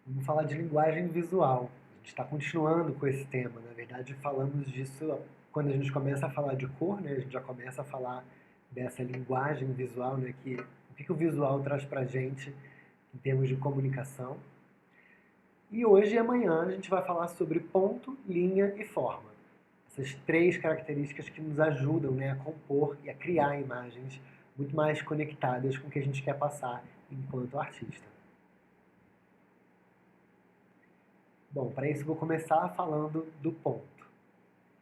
Vamos falar de linguagem visual. A gente está continuando com esse tema. Na verdade, falamos disso quando a gente começa a falar de cor, né? A gente já começa a falar dessa linguagem visual, né? O que o visual traz para a gente em termos de comunicação. E hoje e amanhã a gente vai falar sobre ponto, linha e forma. Essas três características que nos ajudam, né, a compor e a criar imagens muito mais conectadas com o que a gente quer passar enquanto artista. Bom, para isso eu vou começar falando do ponto,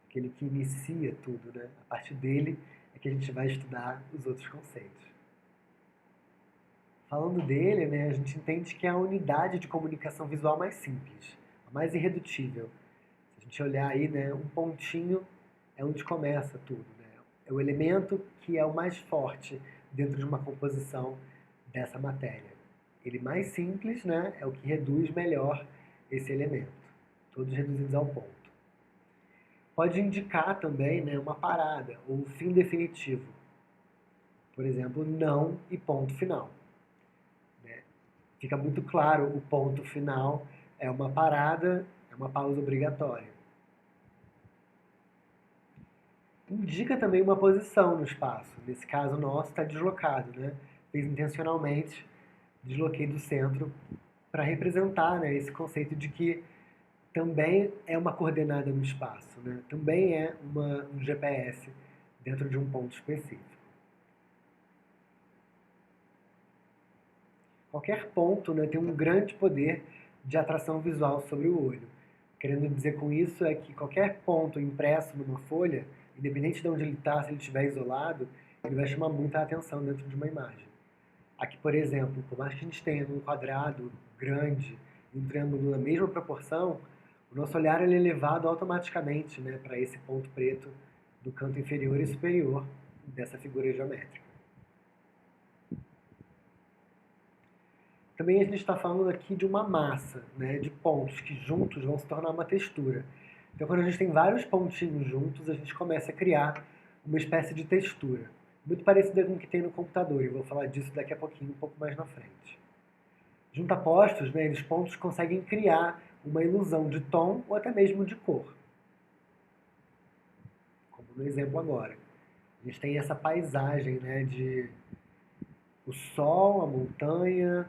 aquele que inicia tudo, né? A partir dele é que a gente vai estudar os outros conceitos. Falando dele, né, a gente entende que é a unidade de comunicação visual mais simples, a mais irredutível. Se a gente olhar aí, né, um pontinho é onde começa tudo, né? É o elemento que é o mais forte dentro de uma composição dessa matéria. Ele mais simples, né, é o que reduz melhor esse elemento, todos reduzidos ao ponto. Pode indicar também, né, uma parada ou fim definitivo. Por exemplo, não e ponto final. Né? Fica muito claro o ponto final é uma parada, é uma pausa obrigatória. Indica também uma posição no espaço. Nesse caso nosso está deslocado, né? Fiz intencionalmente, desloquei do centro para representar, né, esse conceito de que também é uma coordenada no espaço, né? Também é um GPS dentro de um ponto específico. Qualquer ponto, né, tem um grande poder de atração visual sobre o olho. Querendo dizer com isso é que qualquer ponto impresso numa folha, independente de onde ele está, se ele estiver isolado, ele vai chamar muita atenção dentro de uma imagem. Aqui, por exemplo, por mais que a gente tenha um quadrado grande e um triângulo na mesma proporção, o nosso olhar ele é levado automaticamente, né, para esse ponto preto do canto inferior e superior dessa figura geométrica. Também a gente está falando aqui de uma massa, né, de pontos que juntos vão se tornar uma textura. Então, quando a gente tem vários pontinhos juntos, a gente começa a criar uma espécie de textura, muito parecida com o que tem no computador, e eu vou falar disso daqui a pouquinho, um pouco mais na frente. Juntapostos, né, eles pontos conseguem criar uma ilusão de tom ou até mesmo de cor. Como no exemplo agora. A gente tem essa paisagem, né, de o sol, a montanha,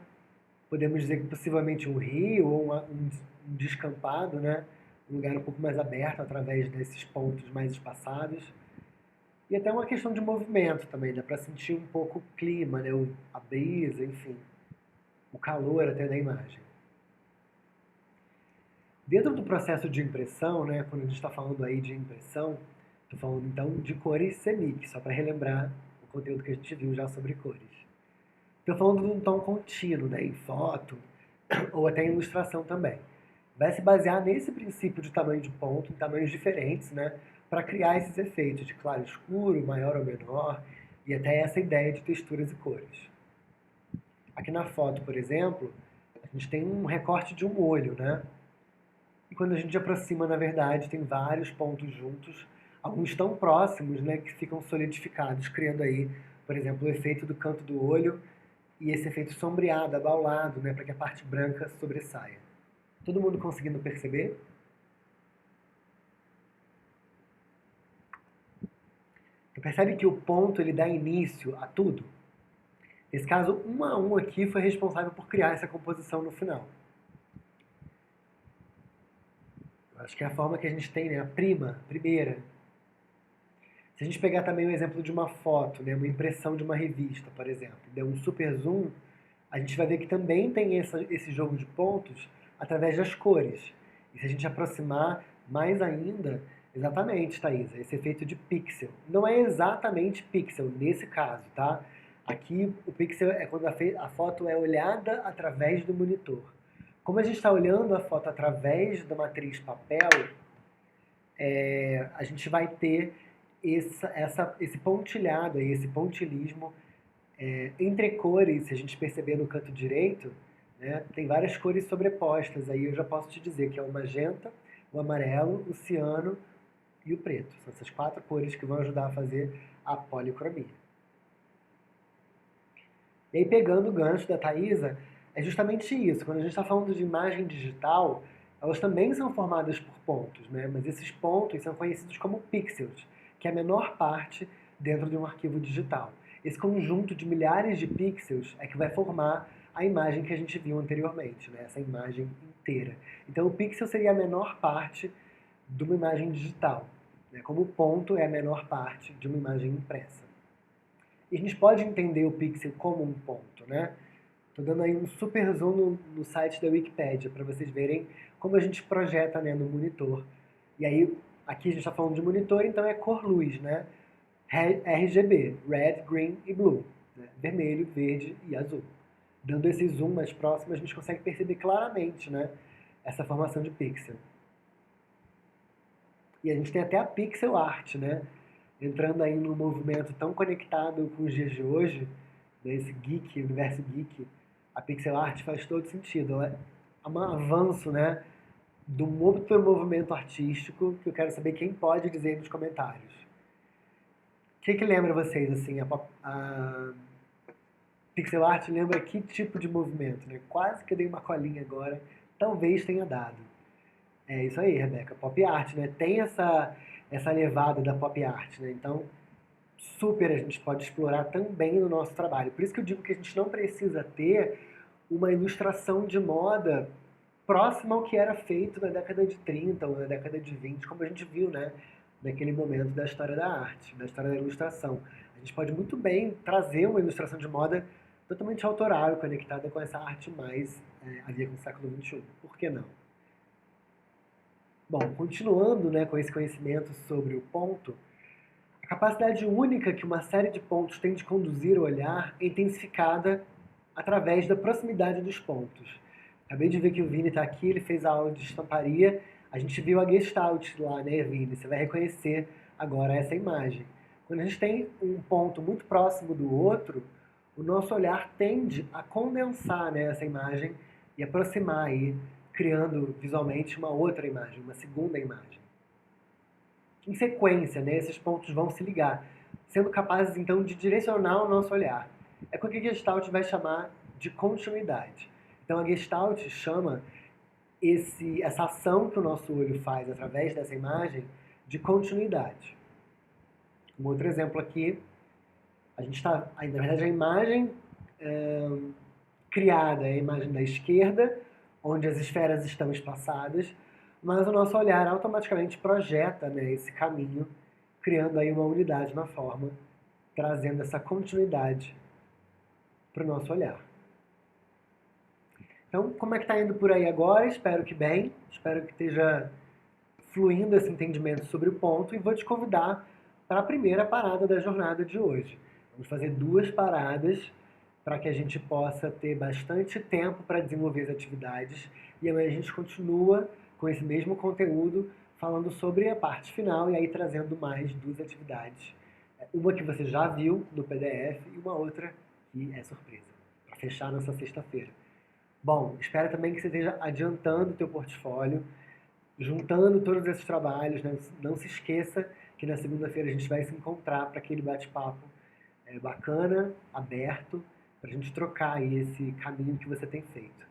podemos dizer que possivelmente um rio ou um descampado, né? Um lugar um pouco mais aberto através desses pontos mais espaçados. E até uma questão de movimento também, dá para sentir um pouco o clima, né? A brisa, enfim, o calor até da imagem. Dentro do processo de impressão, né, quando a gente está falando aí de impressão, estou falando então de cores CMYK, só para relembrar o conteúdo que a gente viu já sobre cores. Estou falando de um tom contínuo, né, em foto ou até em ilustração também. Vai se basear nesse princípio de tamanho de ponto, em tamanhos diferentes, né, para criar esses efeitos de claro e escuro, maior ou menor, e até essa ideia de texturas e cores. Aqui na foto, por exemplo, a gente tem um recorte de um olho, né? E quando a gente aproxima, na verdade, tem vários pontos juntos, alguns tão próximos, né, que ficam solidificados, criando aí, por exemplo, o efeito do canto do olho e esse efeito sombreado, abaulado, né, para que a parte branca sobressaia. Todo mundo conseguindo perceber? Você percebe que o ponto ele dá início a tudo? Nesse caso, um a um aqui foi responsável por criar essa composição no final. Eu acho que é a forma que a gente tem, né, a primeira. Se a gente pegar também o exemplo de uma foto, né, uma impressão de uma revista, por exemplo, der um super zoom, a gente vai ver que também tem esse jogo de pontos através das cores. E se a gente aproximar mais ainda, exatamente, Thaisa, esse efeito de pixel. Não é exatamente pixel nesse caso, tá? Aqui o pixel é quando a foto é olhada através do monitor. Como a gente está olhando a foto através da matriz papel, a gente vai ter esse pontilhado, aí, esse pontilismo entre cores, se a gente perceber no canto direito, né, tem várias cores sobrepostas. Aí eu já posso te dizer que é o magenta, o amarelo, o ciano e o preto. São essas quatro cores que vão ajudar a fazer a policromia. E aí, pegando o gancho da Thaisa, É justamente isso. Quando a gente está falando de imagem digital, elas também são formadas por pontos, né? Mas esses pontos são conhecidos como pixels, que é a menor parte dentro de um arquivo digital. Esse conjunto de milhares de pixels é que vai formar a imagem que a gente viu anteriormente, né? Essa imagem inteira. Então, o pixel seria a menor parte de uma imagem digital, né? Como o ponto é a menor parte de uma imagem impressa. E a gente pode entender o pixel como um ponto, né? Estou dando aí um super zoom no site da Wikipédia para vocês verem como a gente projeta, né, no monitor. E aí, aqui a gente está falando de monitor, então é cor-luz, né? RGB, Red, Green e Blue. Né? Vermelho, verde e azul. Dando esse zoom mais próximo, a gente consegue perceber claramente, né, essa formação de pixel. E a gente tem até a pixel art, né? Entrando aí num movimento tão conectado com os dias de hoje, né, esse geek, universo geek, a pixel art faz todo sentido. Ela é um avanço, né, de um outro movimento artístico que eu quero saber quem pode dizer nos comentários. O que lembra vocês, assim, a pixel art lembra que tipo de movimento, né? Quase que eu dei uma colinha agora, talvez tenha dado. É isso aí, Rebeca, pop art, né? Tem essa levada da pop art, né? Então, super a gente pode explorar também no nosso trabalho. Por isso que eu digo que a gente não precisa ter uma ilustração de moda próxima ao que era feito na década de 30 ou na década de 20, como a gente viu, né? Naquele momento da história da arte, da história da ilustração. A gente pode muito bem trazer uma ilustração de moda totalmente autoral, conectada com essa arte mais a ver com o século XXI. Por que não? Bom, continuando, né, com esse conhecimento sobre o ponto, a capacidade única que uma série de pontos tem de conduzir o olhar é intensificada através da proximidade dos pontos. Acabei de ver que o Vini está aqui, ele fez a aula de estamparia. A gente viu a Gestalt lá, né, Vini? Você vai reconhecer agora essa imagem. Quando a gente tem um ponto muito próximo do outro, o nosso olhar tende a condensar, né, essa imagem e aproximar aí, criando visualmente uma outra imagem, uma segunda imagem. Em sequência, né, esses pontos vão se ligar, sendo capazes então de direcionar o nosso olhar. É o que a Gestalt vai chamar de continuidade. Então a Gestalt chama essa ação que o nosso olho faz através dessa imagem de continuidade. Um outro exemplo aqui, a gente está, na verdade, a imagem criada é a imagem da esquerda, onde as esferas estão espaçadas, mas o nosso olhar automaticamente projeta, né, esse caminho, criando aí uma unidade na forma, trazendo essa continuidade para o nosso olhar. Então, como é que está indo por aí agora? Espero que bem, espero que esteja fluindo esse entendimento sobre o ponto e vou te convidar para a primeira parada da jornada de hoje. Vamos fazer 2 paradas para que a gente possa ter bastante tempo para desenvolver as atividades e amanhã a gente continua com esse mesmo conteúdo falando sobre a parte final e aí trazendo mais 2 atividades. Uma que você já viu no PDF e uma outra que é surpresa, para fechar nossa sexta-feira. Bom, espero também que você esteja adiantando o teu portfólio, juntando todos esses trabalhos, né? Não se esqueça que na segunda-feira a gente vai se encontrar para aquele bate-papo bacana, aberto, para a gente trocar aí esse caminho que você tem feito.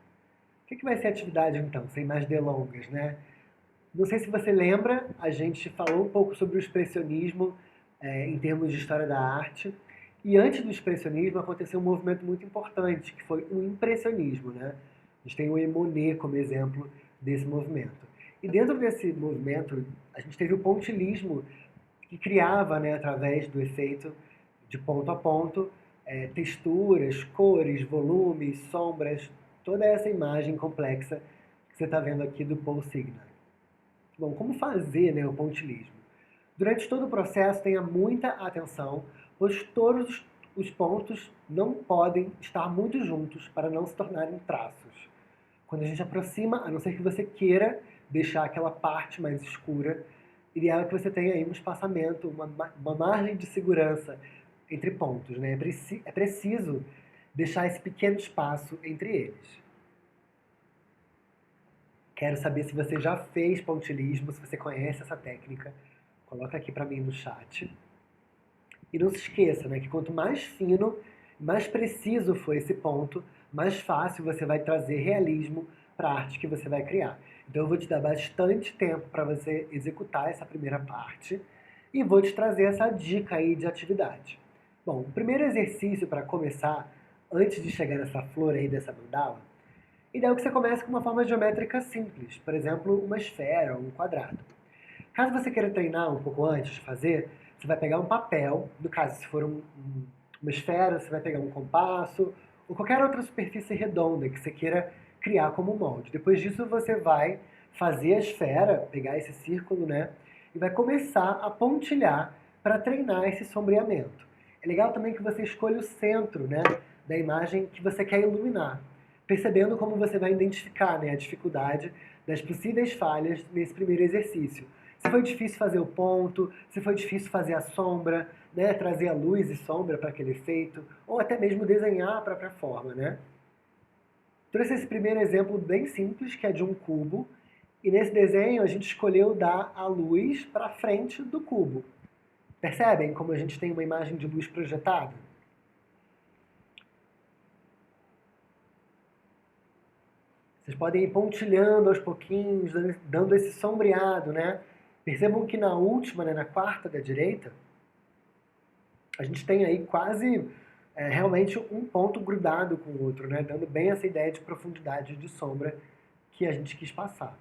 O que vai ser a atividade então, sem mais delongas, né? Não sei se você lembra, a gente falou um pouco sobre o expressionismo em termos de história da arte. E antes do expressionismo aconteceu um movimento muito importante, que foi o impressionismo, né? A gente tem o Monet como exemplo desse movimento. E dentro desse movimento, a gente teve o pontilhismo, que criava, né, através do efeito de ponto a ponto, texturas, cores, volumes, sombras, toda essa imagem complexa que você está vendo aqui do Paul Signac. Bom, como fazer, né, o pontilhismo? Durante todo o processo, tenha muita atenção, pois todos os pontos não podem estar muito juntos para não se tornarem traços. Quando a gente aproxima, a não ser que você queira deixar aquela parte mais escura, ideal é que você tenha aí um espaçamento, uma margem de segurança entre pontos, né? É preciso deixar esse pequeno espaço entre eles. Quero saber se você já fez pontilhismo, se você conhece essa técnica. Coloca aqui para mim no chat. E não se esqueça, né, que quanto mais fino, mais preciso for esse ponto, mais fácil você vai trazer realismo para a arte que você vai criar. Então eu vou te dar bastante tempo para você executar essa primeira parte e vou te trazer essa dica aí de atividade. Bom, o primeiro exercício para começar, antes de chegar nessa flor aí dessa mandala, ideal que você comece com uma forma geométrica simples, por exemplo, uma esfera ou um quadrado. Caso você queira treinar um pouco antes de fazer, você vai pegar um papel, no caso, se for uma esfera, você vai pegar um compasso ou qualquer outra superfície redonda que você queira criar como molde. Depois disso, você vai fazer a esfera, pegar esse círculo, né, e vai começar a pontilhar para treinar esse sombreamento. É legal também que você escolha o centro, né, da imagem que você quer iluminar, percebendo como você vai identificar, né, a dificuldade das possíveis falhas nesse primeiro exercício. Se foi difícil fazer o ponto, se foi difícil fazer a sombra, né, trazer a luz e sombra para aquele efeito, ou até mesmo desenhar a própria forma, né? Trouxe esse primeiro exemplo bem simples, que é de um cubo, e nesse desenho a gente escolheu dar a luz para frente do cubo. Percebem como a gente tem uma imagem de luz projetada? Vocês podem ir pontilhando aos pouquinhos, dando esse sombreado, né? Percebam que na última, né, na quarta da direita, a gente tem aí quase realmente um ponto grudado com o outro, né? Dando bem essa ideia de profundidade de sombra que a gente quis passar.